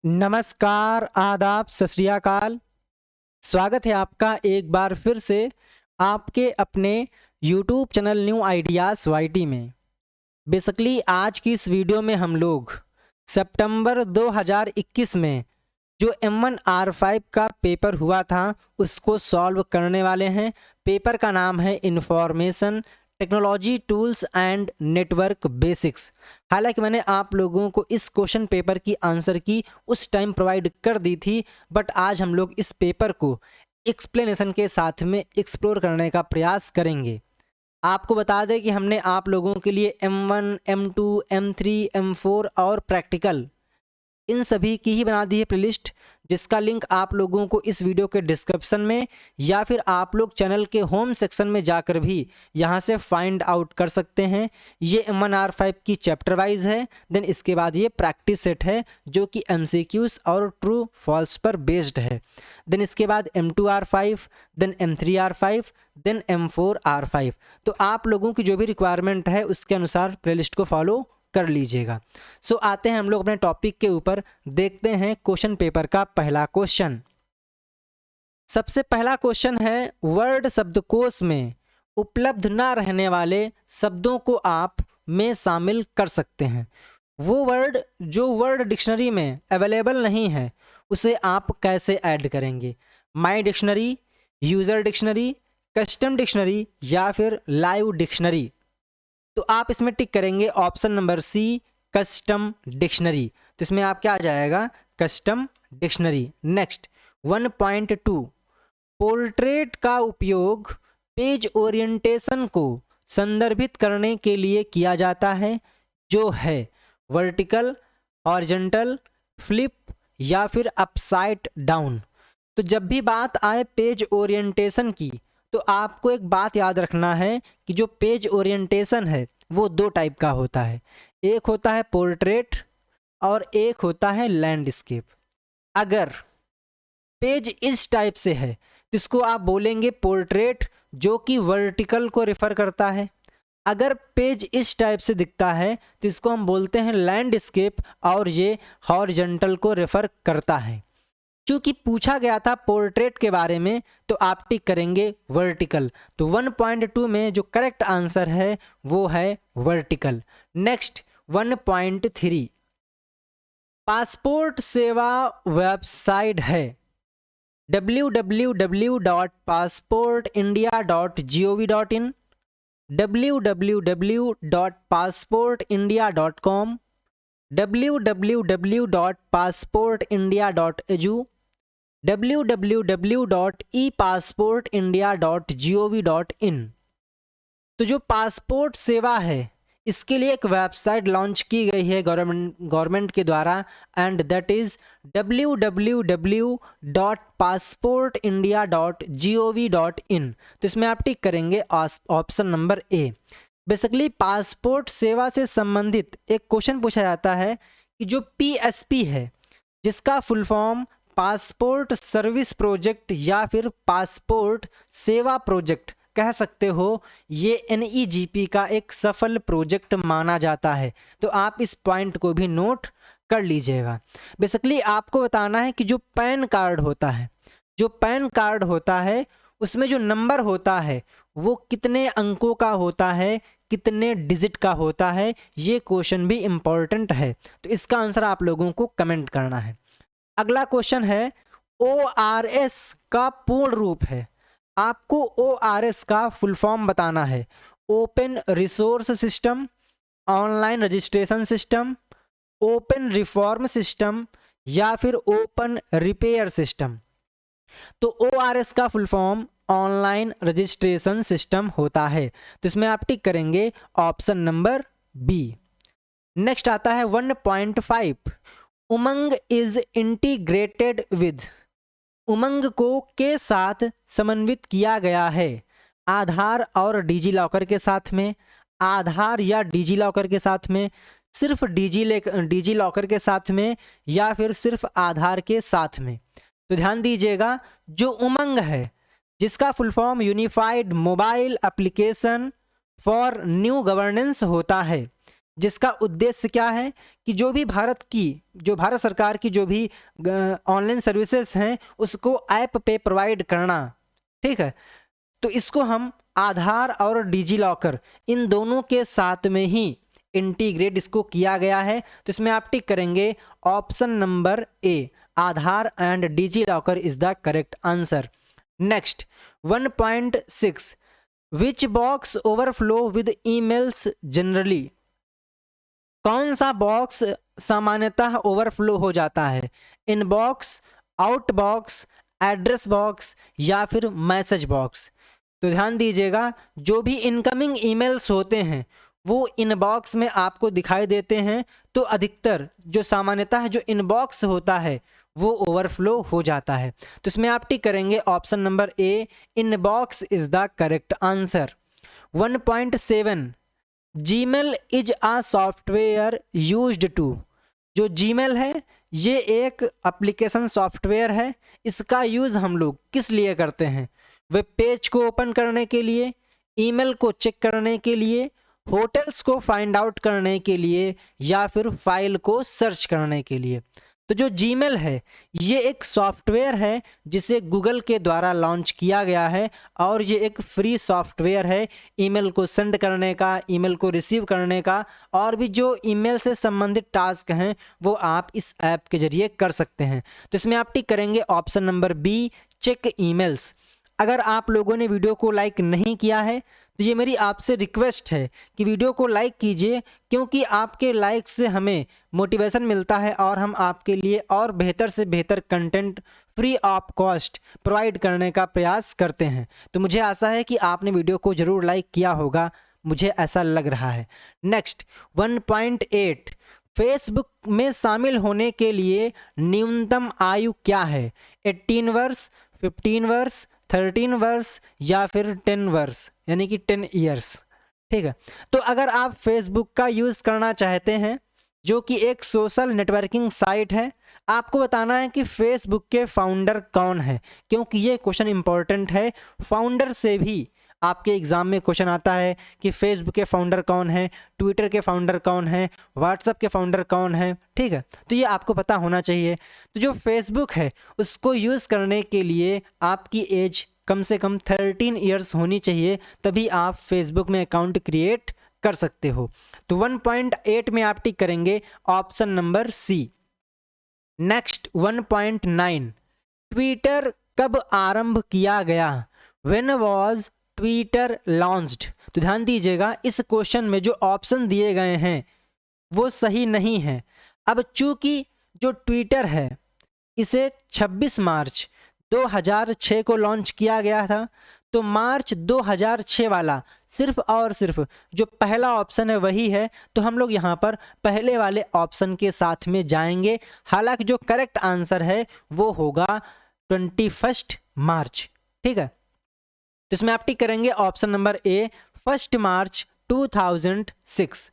नमस्कार, आदाब, सत श्री अकाल। स्वागत है आपका एक बार फिर से आपके अपने YouTube channel new ideas YT में। बेसिकली आज की इस वीडियो में हम लोग सितंबर 2021 में जो M1R5 का पेपर हुआ था उसको सॉल्व करने वाले हैं। पेपर का नाम है information technology tools and network basics. हालांकि मैंने आप लोगों को इस क्वेश्चन पेपर की आंसर की उस टाइम प्रोवाइड कर दी थी, बट आज हम लोग इस पेपर को एक्सप्लेनेशन के साथ में एक्सप्लोर करने का प्रयास करेंगे। आपको बता दें कि हमने आप लोगों के लिए M1, M2, M3, M4 और प्रैक्टिकल इन सभी की ही बना दी है प्लेलिस्ट, जिसका लिंक आप लोगों को इस वीडियो के डिस्क्रिप्शन में या फिर आप लोग चैनल के होम सेक्शन में जाकर भी यहां से फाइंड आउट कर सकते हैं। ये M1R5 की चैप्टर वाइज है। देन इसके बाद ये प्रैक्टिस सेट है जो कि MCQs और ट्रू फॉल्स पर बेस्ड है। देन इसके बाद M2R5, then M3R5, then M4R5। तो आप लोगों की जो भी रिक्वायरमेंट है उसके अनुसार प्लेलिस्ट को फॉलो कर लीजिएगा। सो आते हैं हम लोग अपने टॉपिक के ऊपर, देखते हैं क्वेश्चन पेपर का पहला क्वेश्चन। सबसे पहला क्वेश्चन है, वर्ड शब्दकोश में उपलब्ध ना रहने वाले शब्दों को आप में शामिल कर सकते हैं। वो वर्ड जो वर्ड डिक्शनरी में अवेलेबल नहीं है उसे आप कैसे ऐड करेंगे? My dictionary, user dictionary, custom dictionary या फिर लाइव डिक्शनरी? तो आप इसमें टिक करेंगे option number C, custom dictionary. तो इसमें आप क्या आ जाएगा? Custom dictionary. नेक्स्ट 1.2, पोर्ट्रेट का उपयोग पेज ओरिएंटेशन को संदर्भित करने के लिए किया जाता है, जो है वर्टिकल, हॉरिजॉन्टल, फ्लिप या फिर अपसाइड डाउन। तो जब भी बात आए पेज ओरिएंटेशन की तो आपको एक बात याद रखना है कि जो पेज ओरिएंटेशन है वो दो टाइप का होता है। एक होता है पोर्ट्रेट और एक होता है लैंडस्केप। अगर पेज इस टाइप से है तो इसको आप बोलेंगे पोर्ट्रेट, जो कि वर्टिकल को रेफर करता है। अगर पेज इस टाइप से दिखता है तो इसको हम बोलते हैं लैंडस्केप और ये हॉरिजॉन्टल को रेफर करता है। क्योंकि पूछा गया था पोर्ट्रेट के बारे में तो आप टिक करेंगे वर्टिकल। तो 1.2 में जो करेक्ट आंसर है वो है वर्टिकल। नेक्स्ट 1.3, पासपोर्ट सेवा वेबसाइट है www.passportindia.gov.in, www.passportindia.com, www.passportindia.edu, www.epassportindia.gov.in। तो जो पासपोर्ट सेवा है इसके लिए एक वेबसाइट लॉन्च की गई है गवर्नमेंट के द्वारा, एंड दैट इज www.passportindia.gov.in। तो इसमें आप टिक करेंगे ऑप्शन नंबर ए। बेसिकली पासपोर्ट सेवा से संबंधित एक क्वेश्चन पूछा जाता है कि जो PSP है, जिसका full form passport service project या फिर पासपोर्ट सेवा प्रोजेक्ट कह सकते हो, ये NEGP का एक सफल प्रोजेक्ट माना जाता है। तो आप इस पॉइंट को भी नोट कर लीजिएगा। बेसिकली आपको बताना है कि जो पैन कार्ड होता है, जो पैन कार्ड होता है उसमें जो नंबर होता है वो कितने अंकों का होता है, कितने डिजिट का होता है, ये क्वेश्चन भी इंपॉर्टेंट है। तो इसका आंसर आप लोगों को कमेंट करना है। अगला क्वेश्चन है, ORS का पूर्ण रूप है। आपको ORS का फुल फॉर्म बताना है। Open resource system, online registration system, open reform system या फिर ओपन रिपेयर सिस्टम। तो ORS का full form online registration system होता है। तो इसमें आप टिक करेंगे ऑप्शन नंबर बी। नेक्स्ट आता है 1.5, उमंग इज इंटीग्रेटेड विद। उमंग को के साथ समन्वित किया गया है आधार और डिजी लॉकर के साथ में, आधार या डिजी लॉकर के साथ में, सिर्फ डिजी लॉकर के साथ में या फिर सिर्फ आधार के साथ में। तो ध्यान दीजिएगा, जो उमंग है जिसका full form unified mobile application for new governance होता है, जिसका उद्देश्य क्या है कि जो भारत सरकार की जो भी ऑनलाइन सर्विसेज हैं उसको ऐप पे प्रोवाइड करना। ठीक है, तो इसको हम आधार और डिजी लॉकर इन दोनों के साथ में ही इंटीग्रेट इसको किया गया है। तो इसमें आप टिक करेंगे option number A, Aadhaar and DigiLocker is the correct answer. Next 1.6, which box overflow with emails generally? कौन सा बॉक्स सामान्यतः ओवरफ्लो हो जाता है? इनबॉक्स, आउटबॉक्स, एड्रेस बॉक्स या फिर मैसेज बॉक्स? तो ध्यान दीजिएगा, जो भी इनकमिंग ईमेल्स होते हैं वो इनबॉक्स में आपको दिखाई देते हैं, तो अधिकतर जो सामान्यतः जो इनबॉक्स होता है वो ओवरफ्लो हो जाता है। तो इसमें आप टिक करेंगे option number A, inbox is the correct answer. 1.7, Gmail is a software used to? जो जीमेल है ये एक एप्लीकेशन सॉफ्टवेयर है, इसका यूज़ हम लोग किस लिए करते हैं? वेब पेज को ओपन करने के लिए, ईमेल को चेक करने के लिए, होटल्स को फाइंड आउट करने के लिए या फिर फाइल को सर्च करने के लिए। तो जो जीमेल है ये एक सॉफ्टवेयर है जिसे गूगल के द्वारा लॉन्च किया गया है और ये एक फ्री सॉफ्टवेयर है ईमेल को सेंड करने का, ईमेल को रिसीव करने का, और भी जो ईमेल से संबंधित टास्क हैं वो आप इस ऐप के जरिए कर सकते हैं। तो इसमें आप टिक करेंगे option number B, check emails. अगर आप लोगों ने वीडियो को लाइक नहीं किया है तो ये मेरी आपसे रिक्वेस्ट है कि वीडियो को लाइक कीजिए, क्योंकि आपके लाइक से हमें मोटिवेशन मिलता है और हम आपके लिए और बेहतर से बेहतर content free of cost provide करने का प्रयास करते हैं। तो मुझे आशा है कि आपने वीडियो को ज़रूर लाइक किया होगा, मुझे ऐसा लग रहा है। नेक्स्ट 1.8, फेसबुक में शामिल होने के लिए न्यूनतम आयु क्या है? 18 वर्ष, 15 वर्ष, 13 वर्ष या फिर 10 वर्ष, यानी कि 10 ईयर्स। ठीक है, तो अगर आप फेसबुक का यूज़ करना चाहते हैं जो कि एक सोशल नेटवर्किंग साइट है, आपको बताना है कि फेसबुक के फाउंडर कौन है, क्योंकि ये क्वेश्चन इंपॉर्टेंट है। फाउंडर से भी आपके एग्ज़ाम में क्वेश्चन आता है कि फेसबुक के फाउंडर कौन है, ट्विटर के फाउंडर कौन है, व्हाट्सएप के फाउंडर कौन है। ठीक है, तो ये आपको पता होना चाहिए। तो जो फेसबुक है उसको यूज़ करने के लिए आपकी एज कम से कम 13 ईयर्स होनी चाहिए, तभी आप फेसबुक में अकाउंट क्रिएट कर सकते हो। तो 1.8 में आप टिक करेंगे option number C. Next 1.9, Twitter कब आरंभ किया गया? When was Twitter launched? तो ध्यान दीजिएगा, इस क्वेश्चन में जो ऑप्शन दिए गए हैं वो सही नहीं है। अब चूंकि जो ट्विटर है इसे 26 मार्च 2006 को लॉन्च किया गया था, तो मार्च 2006 वाला सिर्फ और सिर्फ जो पहला ऑप्शन है वही है, तो हम लोग यहाँ पर पहले वाले ऑप्शन के साथ में जाएंगे। हालांकि जो करेक्ट आंसर है वो होगा 21 मार्च। ठीक है, तो इसमें आप टिक करेंगे ऑप्शन नंबर ए, 1 मार्च 2006।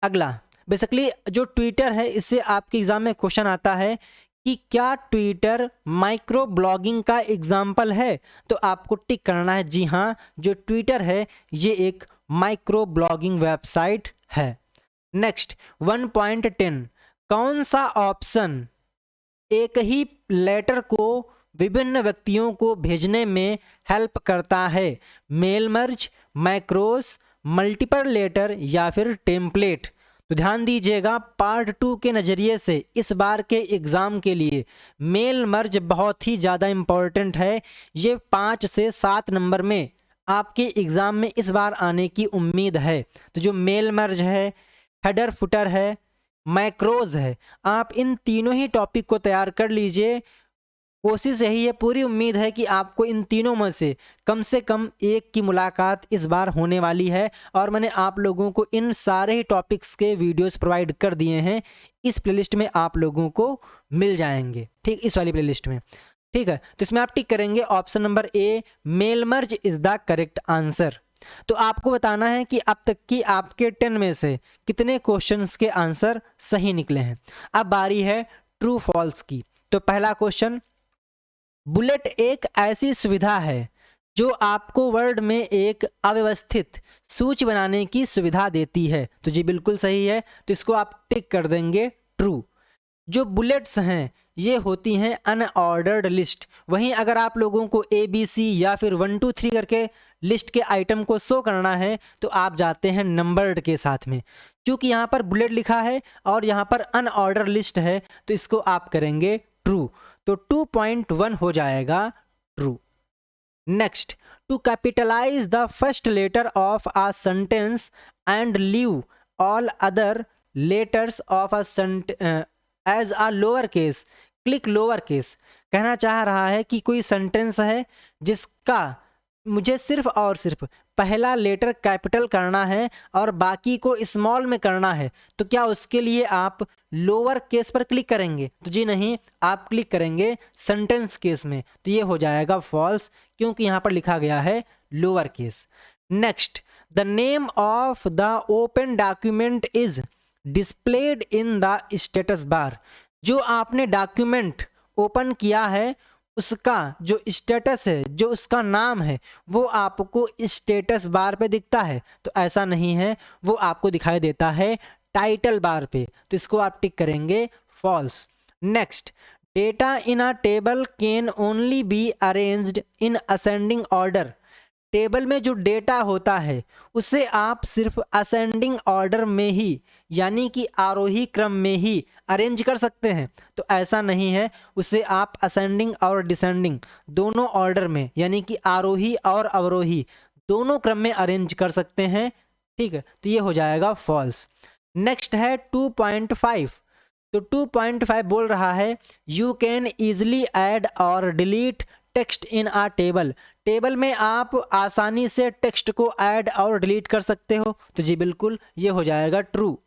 अगला बेसिकली जो ट्विटर है इससे आपके एग्जाम में क्वेश्चन आता है कि क्या ट्विटर माइक्रो ब्लॉगिंग का एग्जाम्पल है? तो आपको टिक करना है जी हाँ, जो ट्विटर है ये एक माइक्रो ब्लॉगिंग वेबसाइट है। नेक्स्ट 1.10, कौन सा ऑप्शन एक ही लेटर को विभिन्न व्यक्तियों को भेजने में हेल्प करता है? Mail merge, macros, multiple letter या फिर टेम्पलेट? तो ध्यान दीजिएगा, पार्ट 2 के नज़रिए से इस बार के एग्ज़ाम के लिए मेल मर्ज बहुत ही ज़्यादा इम्पॉर्टेंट है। ये 5 से 7 नंबर में आपके एग्ज़ाम में इस बार आने की उम्मीद है। तो जो मेल मर्ज है, हेडर फुटर है, मैक्रोज है, आप इन तीनों ही टॉपिक को तैयार कर लीजिए। कोशिश यही है, पूरी उम्मीद है कि आपको इन तीनों में से कम एक की मुलाकात इस बार होने वाली है, और मैंने आप लोगों को इन सारे ही टॉपिक्स के वीडियोस प्रोवाइड कर दिए हैं। इस प्लेलिस्ट में आप लोगों को मिल जाएंगे, ठीक, इस वाली प्लेलिस्ट में। ठीक है, तो इसमें आप टिक करेंगे option number A, mail merge is the correct answer. तो आपको बताना है कि अब तक की आपके 10 में से कितने क्वेश्चंस के आंसर सही निकले हैं। अब बारी है ट्रू फॉल्स की। तो पहला क्वेश्चन, बुलेट एक ऐसी सुविधा है जो आपको वर्ड में एक अव्यवस्थित सूची बनाने की सुविधा देती है। तो जी बिल्कुल सही है, तो इसको आप टिक कर देंगे ट्रू। जो बुलेट्स हैं ये होती हैं अनऑर्डर्ड लिस्ट। वहीं अगर आप लोगों को ABC या फिर 1 2 3 करके लिस्ट के आइटम को शो करना है तो आप जाते हैं नंबर्ड के साथ में। क्योंकि यहाँ पर बुलेट लिखा है और यहाँ पर अनऑर्डर लिस्ट है तो इसको आप करेंगे ट्रू, तो 2.1 हो जाएगा true. Next, to capitalize the first letter of a sentence and leave all other letters of a as a lower case, click lower case. कहना चाह रहा है कि कोई सेंटेंस है जिसका मुझे सिर्फ और सिर्फ पहला लेटर कैपिटल करना है और बाकी को स्मॉल में करना है, तो क्या उसके लिए आप लोअर केस पर क्लिक करेंगे? तो जी नहीं, आप क्लिक करेंगे सेंटेंस केस में, तो ये हो जाएगा फॉल्स क्योंकि यहाँ पर लिखा गया है lower case. Next, the name of the open document is displayed in the status bar. जो आपने डॉक्यूमेंट ओपन किया है उसका जो स्टेटस है, जो उसका नाम है, वो आपको स्टेटस बार पे दिखता है। तो ऐसा नहीं है, वो आपको दिखाई देता है टाइटल बार पे, तो इसको आप टिक करेंगे false. Next, data in a table can only be arranged in ascending order. Table में जो डेटा होता है उसे आप सिर्फ असेंडिंग ऑर्डर में ही, यानी कि आरोही क्रम में ही अरेंज कर सकते हैं। तो ऐसा नहीं है, उसे आप असेंडिंग और डिसेंडिंग दोनों ऑर्डर में, यानी कि आरोही और अवरोही दोनों क्रम में अरेंज कर सकते हैं। ठीक है, तो ये हो जाएगा फॉल्स। नेक्स्ट है 2.5। तो 2.5 बोल रहा है यू कैन ईजिली ऐड और delete text in a table. Table में आप आसानी से टेक्स्ट को ऐड और डिलीट कर सकते हो। तो जी बिल्कुल ये हो जाएगा true.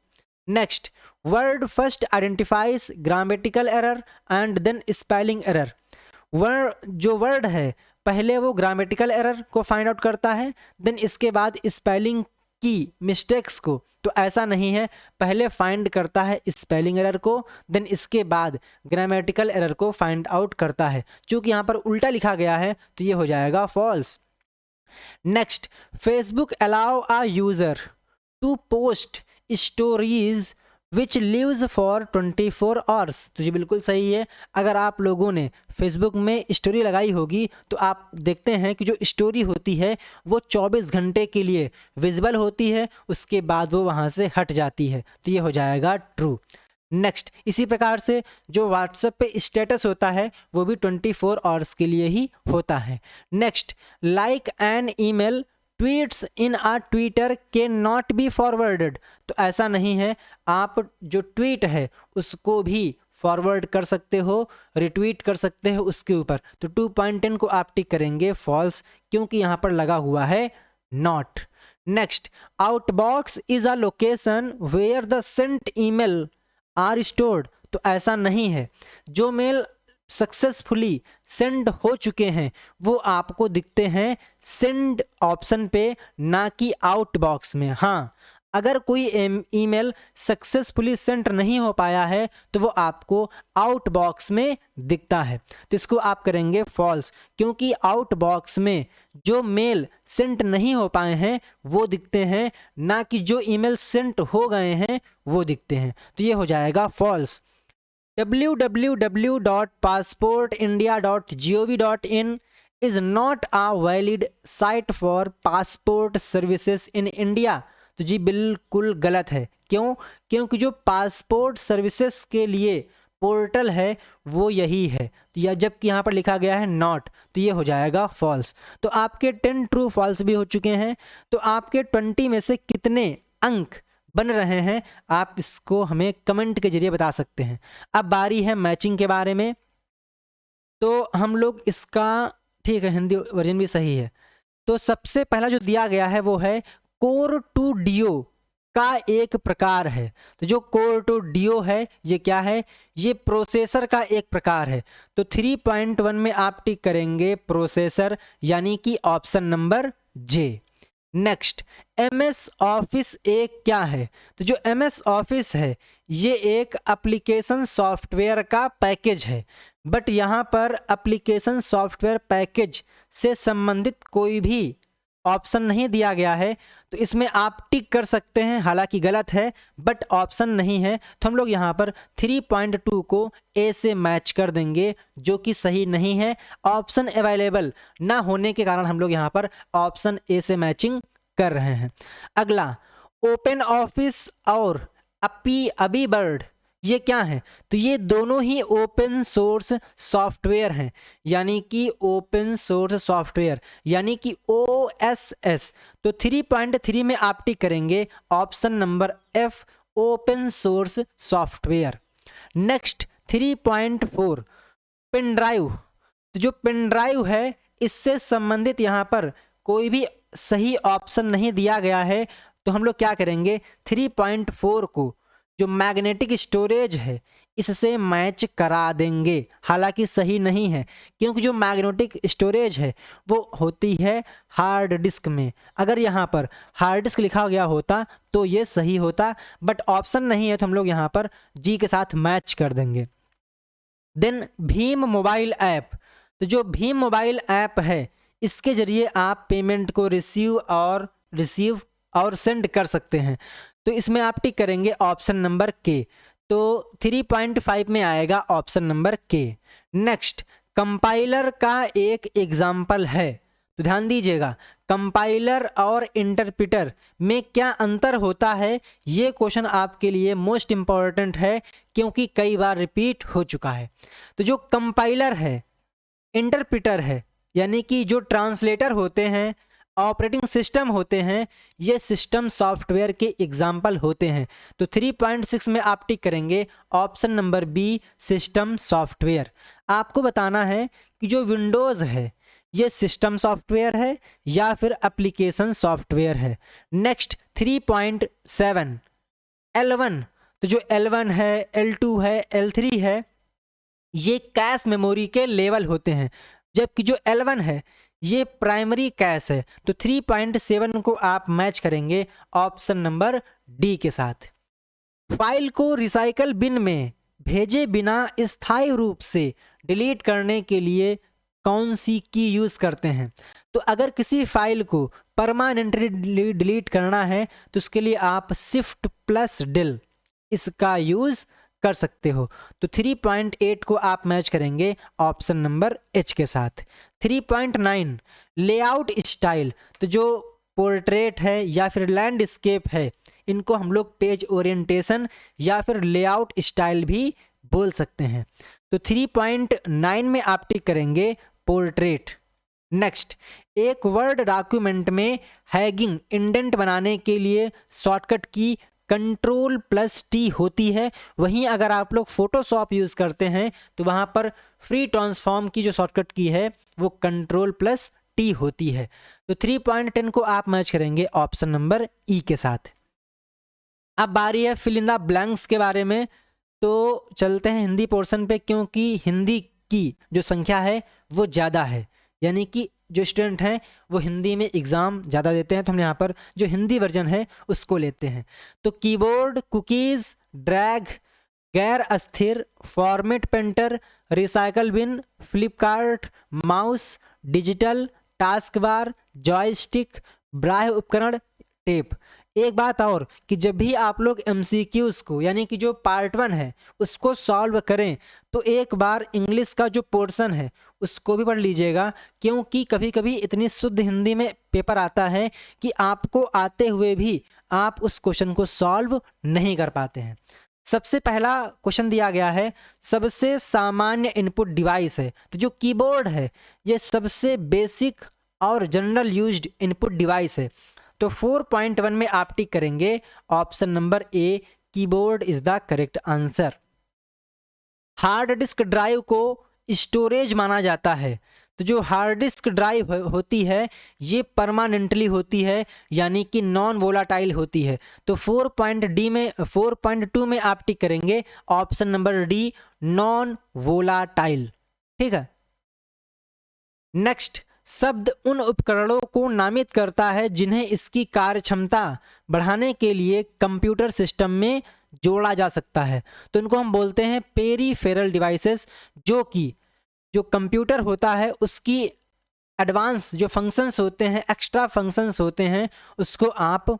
Next, word first identifies grammatical error and then spelling error. जो वर्ड है पहले वो ग्रामेटिकल एरर को फाइंड आउट करता है, देन इसके बाद स्पेलिंग की मिस्टेक्स को। तो ऐसा नहीं है, पहले फाइंड करता है स्पेलिंग एरर को, देन इसके बाद ग्रामेटिकल एरर को फाइंड आउट करता है। चूंकि यहाँ पर उल्टा लिखा गया है तो ये हो जाएगा false. Next, Facebook allow a user to post stories which lives for 24 hours. तो जी बिल्कुल सही है। अगर आप लोगों ने फेसबुक में स्टोरी लगाई होगी तो आप देखते हैं कि जो स्टोरी होती है वो 24 घंटे के लिए विजिबल होती है, उसके बाद वो वहाँ से हट जाती है। तो ये हो जाएगा ट्रू। नेक्स्ट, इसी प्रकार से जो व्हाट्सएप पे स्टेटस होता है वो भी 24 आवर्स के लिए ही होता है। Next, like an email tweets in a Twitter can not be forwarded. तो ऐसा नहीं है, आप जो ट्वीट है उसको भी फॉरवर्ड कर सकते हो, रिट्वीट कर सकते हो उसके ऊपर। तो 2.10 को आप टिक करेंगे फॉल्स क्योंकि यहाँ पर लगा हुआ है not. Next, outbox is a location where the sent email are stored. तो ऐसा नहीं है, जो मेल सक्सेसफुली सेंड हो चुके हैं वो आपको दिखते हैं सेंड ऑप्शन पे, ना कि आउटबॉक्स में। हाँ, अगर कोई ईमेल सक्सेसफुली सेंड नहीं हो पाया है तो वो आपको आउटबॉक्स में दिखता है। तो इसको आप करेंगे फॉल्स क्योंकि आउटबॉक्स में जो मेल सेंड नहीं हो पाए हैं वो दिखते हैं, ना कि जो ईमेल सेंड हो गए हैं वो दिखते हैं। तो ये हो जाएगा false. www.passportindia.gov.in is not a valid site for passport services in India। तो जी बिल्कुल गलत है। क्यों? क्योंकि जो पासपोर्ट सर्विसेज के लिए पोर्टल है वो यही है, या जबकि यहाँ पर लिखा गया है नॉट, तो ये हो जाएगा फॉल्स। तो आपके 10 ट्रू फॉल्स भी हो चुके हैं। तो आपके 20 में से कितने अंक बन रहे हैं आप इसको हमें कमेंट के जरिए बता सकते हैं। अब बारी है मैचिंग के बारे में, तो हम लोग इसका, ठीक है हिंदी वर्जन भी सही है। तो सबसे पहला जो दिया गया है वो है कोर टू डियो का एक प्रकार है। तो जो कोर टू डियो है ये क्या है? ये प्रोसेसर का एक प्रकार है। तो 3.1 में आप टिक करेंगे प्रोसेसर, यानी कि ऑप्शन नंबर जे। नेक्स्ट, MS ऑफिस एक क्या है? तो जो MS ऑफिस है ये एक एप्लीकेशन सॉफ्टवेयर का पैकेज है, बट यहाँ पर एप्लीकेशन सॉफ्टवेयर पैकेज से संबंधित कोई भी ऑप्शन नहीं दिया गया है तो इसमें आप टिक कर सकते हैं, हालांकि गलत है बट ऑप्शन नहीं है तो हम लोग यहाँ पर 3.2 को ए से मैच कर देंगे, जो कि सही नहीं है। ऑप्शन अवेलेबल ना होने के कारण हम लोग यहाँ पर ऑप्शन ए से मैचिंग कर रहे हैं। अगला, ओपन ऑफिस और अभी बर्ड, ये क्या है? तो ये दोनों ही ओपन सोर्स सॉफ्टवेयर हैं, यानी कि ओपन सोर्स सॉफ्टवेयर यानी कि OSS। तो 3.3 में आप टिक करेंगे option number F, open source software. Next 3.4 pen drive. तो जो पेन ड्राइव है इससे संबंधित यहाँ पर कोई भी सही ऑप्शन नहीं दिया गया है तो हम लोग क्या करेंगे, 3.4 को जो मैग्नेटिक स्टोरेज है इससे मैच करा देंगे, हालांकि सही नहीं है क्योंकि जो मैग्नेटिक स्टोरेज है वो होती है हार्ड डिस्क में। अगर यहाँ पर हार्ड डिस्क लिखा गया होता तो ये सही होता, बट ऑप्शन नहीं है तो हम लोग यहाँ पर जी के साथ मैच कर देंगे। देन भीम मोबाइल ऐप। तो जो भीम मोबाइल ऐप है इसके जरिए आप पेमेंट को रिसीव और सेंड कर सकते हैं, तो इसमें आप टिक करेंगे ऑप्शन नंबर के। तो 3.5 में आएगा ऑप्शन नंबर के। नेक्स्ट, कंपाइलर का एक एग्जाम्पल है, तो ध्यान दीजिएगा कंपाइलर और इंटरप्रेटर में क्या अंतर होता है, ये क्वेश्चन आपके लिए मोस्ट इंपॉर्टेंट है क्योंकि कई बार रिपीट हो चुका है। तो जो कंपाइलर है, इंटरप्रेटर है, यानी कि जो ट्रांसलेटर होते हैं, ऑपरेटिंग सिस्टम होते हैं, ये सिस्टम सॉफ्टवेयर के एग्जाम्पल होते हैं। तो 3.6 में आप टिक करेंगे option number B, system software. आपको बताना है कि जो विंडोज़ है ये सिस्टम सॉफ्टवेयर है या फिर एप्लीकेशन सॉफ्टवेयर है। Next 3.7 L1। तो जो L1 है, L2 है, L3 है, ये कैश मेमोरी के लेवल होते हैं, जबकि जो L1 है ये प्राइमरी कैश है। तो 3.7 को आप मैच करेंगे ऑप्शन नंबर डी के साथ। फाइल को रिसाइकल बिन में भेजे बिना स्थायी रूप से डिलीट करने के लिए कौन सी की यूज करते हैं? तो अगर किसी फाइल को परमानेंटली डिलीट करना है तो उसके लिए आप Shift+del इसका यूज कर सकते हो। तो 3.8 को आप मैच करेंगे ऑप्शन नंबर एच के साथ। 3.9 लेआउट स्टाइल। तो जो पोर्ट्रेट है या फिर लैंडस्केप है इनको हम लोग पेज ओरिएंटेशन या फिर लेआउट स्टाइल भी बोल सकते हैं। तो 3.9 में आप टिक करेंगे पोर्ट्रेट। नेक्स्ट, एक वर्ड डॉक्यूमेंट में हैगिंग इंडेंट बनाने के लिए शॉर्टकट की Ctrl+T होती है, वहीं अगर आप लोग फोटोशॉप यूज करते हैं तो वहां पर फ्री ट्रांसफॉर्म की जो शॉर्टकट की है वो Ctrl+T होती है। तो 3.10 को आप मैच करेंगे ऑप्शन नंबर ई के साथ। अब बारी है फिल इन द ब्लैंक्स के बारे में, तो चलते हैं हिंदी पोर्शन पे क्योंकि हिंदी की जो संख्या है वो ज़्यादा है, यानी कि जो स्टूडेंट हैं वो हिंदी में एग्ज़ाम ज़्यादा देते हैं, तो हम यहाँ पर जो हिंदी वर्जन है उसको लेते हैं। तो कीबोर्ड, कुकीज़, ड्रैग, गैर अस्थिर, format painter, recycle bin, Flipkart, mouse, digital, taskbar, joystick, ब्राह्य उपकरण, टेप। एक बात और कि जब भी आप लोग MCQs को यानी कि जो पार्ट 1 है उसको सॉल्व करें तो एक बार इंग्लिश का जो पोर्शन है उसको भी पढ़ लीजिएगा, क्योंकि कभी कभी इतनी शुद्ध हिंदी में पेपर आता है कि आपको आते हुए भी आप उस क्वेश्चन को सॉल्व नहीं कर पाते हैं। सबसे पहला क्वेश्चन दिया गया है, सबसे सामान्य इनपुट डिवाइस है। तो जो कीबोर्ड है ये सबसे बेसिक और जनरल यूज्ड इनपुट डिवाइस है। तो 4.1 में आप टिक करेंगे option number A, keyboard is the correct answer. Hard disk drive को स्टोरेज माना जाता है। तो जो हार्ड डिस्क ड्राइव होती है ये परमानेंटली होती है, यानी कि नॉन वोलाटाइल होती है। तो 4.2 में आप टिक करेंगे option number D, non volatile. ठीक है। नेक्स्ट, शब्द उन उपकरणों को नामित करता है जिन्हें इसकी कार्यक्षमता बढ़ाने के लिए कंप्यूटर सिस्टम में जोड़ा जा सकता है। तो इनको हम बोलते हैं पेरीफेरल डिवाइसेस, जो कि जो कंप्यूटर होता है उसकी एडवांस जो फंक्शंस होते हैं, एक्स्ट्रा फंक्शंस होते हैं, उसको आप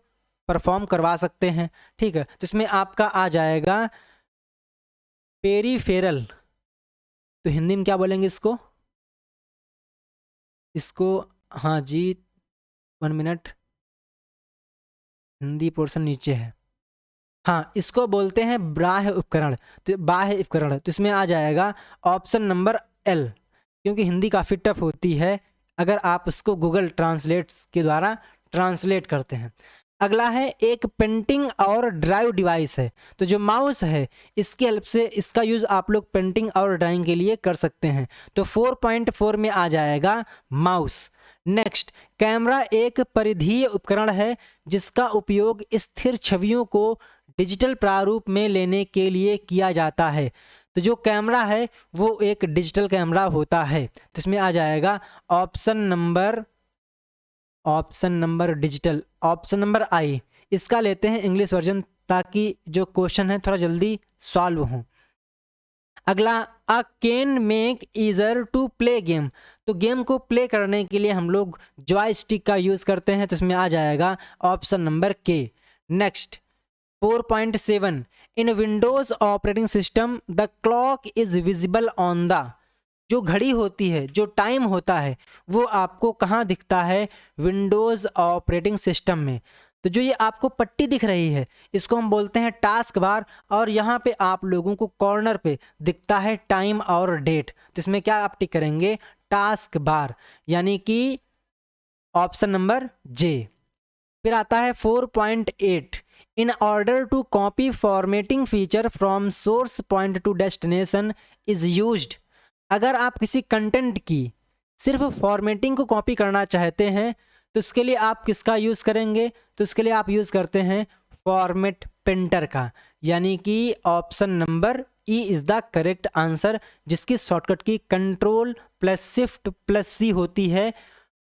परफॉर्म करवा सकते हैं। ठीक है, तो इसमें आपका आ जाएगा पेरीफेरल, तो हिंदी में क्या बोलेंगे इसको, हाँ जी 1 मिनट, हिंदी पोर्शन नीचे है, हाँ इसको बोलते हैं बाह्य उपकरण। तो बाह्य उपकरण, तो इसमें आ जाएगा ऑप्शन नंबर एल, क्योंकि हिंदी काफ़ी टफ होती है अगर आप उसको गूगल ट्रांसलेट्स के द्वारा ट्रांसलेट करते हैं। अगला है एक पेंटिंग और ड्राइव डिवाइस है, तो जो माउस है इसकी हेल्प से इसका यूज़ आप लोग पेंटिंग और ड्राइंग के लिए कर सकते हैं, तो 4.4 में आ जाएगा माउस। नेक्स्ट, कैमरा एक परिधीय उपकरण है जिसका उपयोग स्थिर छवियों को डिजिटल प्रारूप में लेने के लिए किया जाता है, तो जो कैमरा है वो एक डिजिटल कैमरा होता है, तो इसमें आ जाएगा option number digital, option number I. इसका लेते हैं इंग्लिश वर्जन ताकि जो क्वेश्चन है थोड़ा जल्दी सॉल्व हो। अगला, a can make easier to play game, तो गेम को प्ले करने के लिए हम लोग जॉयस्टिक का यूज़ करते हैं, तो इसमें आ जाएगा ऑप्शन नंबर के। Next 4.7, in Windows operating system the clock is visible on the, जो घड़ी होती है, जो टाइम होता है, वो आपको कहाँ दिखता है, विंडोज़ ऑपरेटिंग सिस्टम में। तो जो ये आपको पट्टी दिख रही है इसको हम बोलते हैं टास्क बार, और यहाँ पे आप लोगों को कॉर्नर पे दिखता है टाइम और डेट, तो इसमें क्या आप टिक करेंगे, टास्क बार, यानी कि ऑप्शन नंबर जे। फिर आता है 4.8, in order to copy formatting feature from source point to destination is used, अगर आप किसी कंटेंट की सिर्फ फॉर्मेटिंग को कॉपी करना चाहते हैं तो उसके लिए आप किसका यूज़ करेंगे, तो उसके लिए आप यूज़ करते हैं फॉर्मेट पेंटर का, यानी कि option number E is the correct answer, जिसकी शॉर्टकट की कंट्रोल प्लस शिफ्ट प्लस सी होती है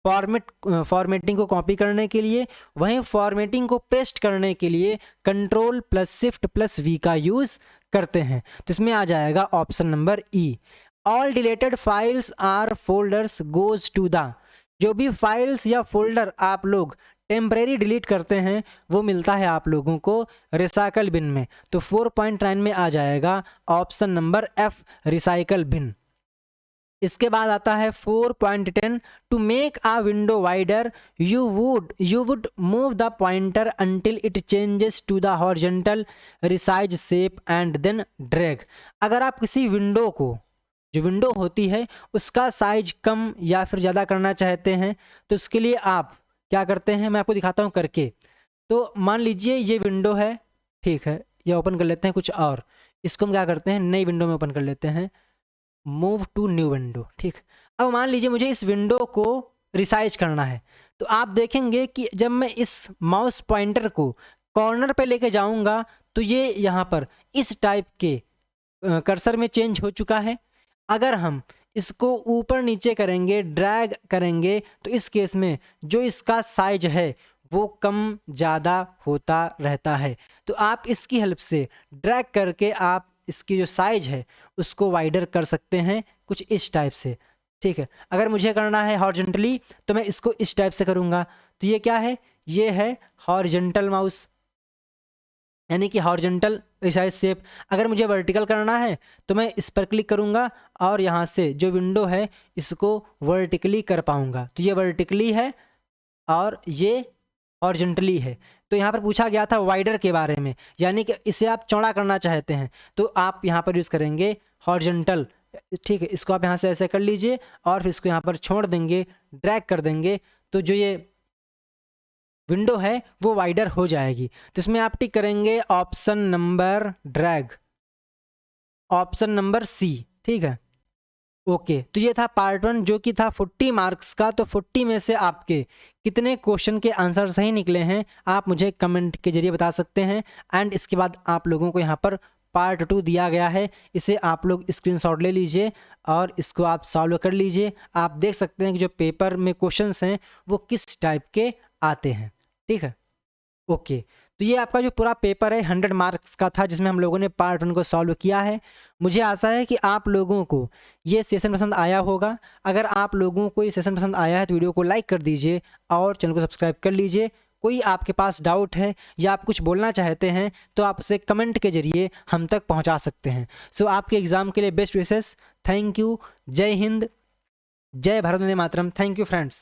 फॉर्मेटिंग को कॉपी करने के लिए, वहीं फॉर्मेटिंग को पेस्ट करने के लिए control plus shift plus V का यूज़ करते हैं, तो इसमें आ जाएगा option number E. All deleted files are folders goes to the, जो भी फाइल्स या फोल्डर आप लोग टेम्परेरी डिलीट करते हैं वो मिलता है आप लोगों को रिसाइकल बिन में, तो 4.9 में आ जाएगा option number F, recycle bin. इसके बाद आता है 4.10, to make a window wider you would move the pointer until it changes to the horizontal resize shape and then drag, अगर आप किसी विंडो को, जो विंडो होती है उसका साइज कम या फिर ज़्यादा करना चाहते हैं तो उसके लिए आप क्या करते हैं, मैं आपको दिखाता हूँ करके। तो मान लीजिए ये विंडो है, ठीक है, ये ओपन कर लेते हैं कुछ और, इसको हम क्या करते हैं नई विंडो में ओपन कर लेते हैं, मूव टू न्यू विंडो। ठीक, अब मान लीजिए मुझे इस विंडो को रिसाइज करना है, तो आप देखेंगे कि जब मैं इस माउस पॉइंटर को कॉर्नर पे लेके जाऊंगा तो ये यहाँ पर इस टाइप के कर्सर में चेंज हो चुका है। अगर हम इसको ऊपर नीचे करेंगे, ड्रैग करेंगे, तो इस केस में जो इसका साइज है वो कम ज़्यादा होता रहता है, तो आप इसकी हेल्प से ड्रैग करके आप इसकी जो साइज है उसको वाइडर कर सकते हैं कुछ इस टाइप से। ठीक है, अगर मुझे करना है हॉरिजॉन्टली तो मैं इसको इस टाइप से करूँगा, तो ये क्या है, ये है हॉरिजॉन्टल माउस, यानी कि हॉरिजॉन्टल रिसाइज शेप। अगर मुझे वर्टिकल करना है तो मैं इस पर क्लिक करूँगा और यहाँ से जो विंडो है इसको वर्टिकली कर पाऊँगा, तो ये वर्टिकली है और ये हॉरिजॉन्टली है। तो यहाँ पर पूछा गया था वाइडर के बारे में, यानी कि इसे आप चौड़ा करना चाहते हैं तो आप यहाँ पर यूज़ करेंगे हॉरिजॉन्टल। ठीक है, इसको आप यहाँ से ऐसे कर लीजिए और फिर इसको यहाँ पर छोड़ देंगे, ड्रैग कर देंगे, तो जो ये विंडो है वो वाइडर हो जाएगी। तो इसमें आप टिक करेंगे option number drag, option number C. ठीक है, ओके, तो ये था पार्ट 1 जो कि था 40 मार्क्स का। तो 40 में से आपके कितने क्वेश्चन के आंसर सही निकले हैं आप मुझे कमेंट के जरिए बता सकते हैं। एंड इसके बाद आप लोगों को यहाँ पर पार्ट 2 दिया गया है, इसे आप लोग स्क्रीनशॉट ले लीजिए और इसको आप सॉल्व कर लीजिए। आप देख सकते हैं कि जो पेपर में क्वेश्चंस हैं वो किस टाइप के आते हैं। ठीक है, ओके। तो ये आपका जो पूरा पेपर है 100 मार्क्स का था, जिसमें हम लोगों ने पार्ट 1 को सॉल्व किया है। मुझे आशा है कि आप लोगों को ये सेशन पसंद आया होगा। अगर आप लोगों को ये सेशन पसंद आया है तो वीडियो को लाइक कर दीजिए और चैनल को सब्सक्राइब कर लीजिए। कोई आपके पास डाउट है या आप कुछ बोलना चाहते हैं तो आप उसे कमेंट के जरिए हम तक पहुंचा सकते हैं। सो आपके एग्ज़ाम के लिए बेस्ट विशेस। Thank you. जय हिंद, जय भारत वंदे मातरम। Thank you friends.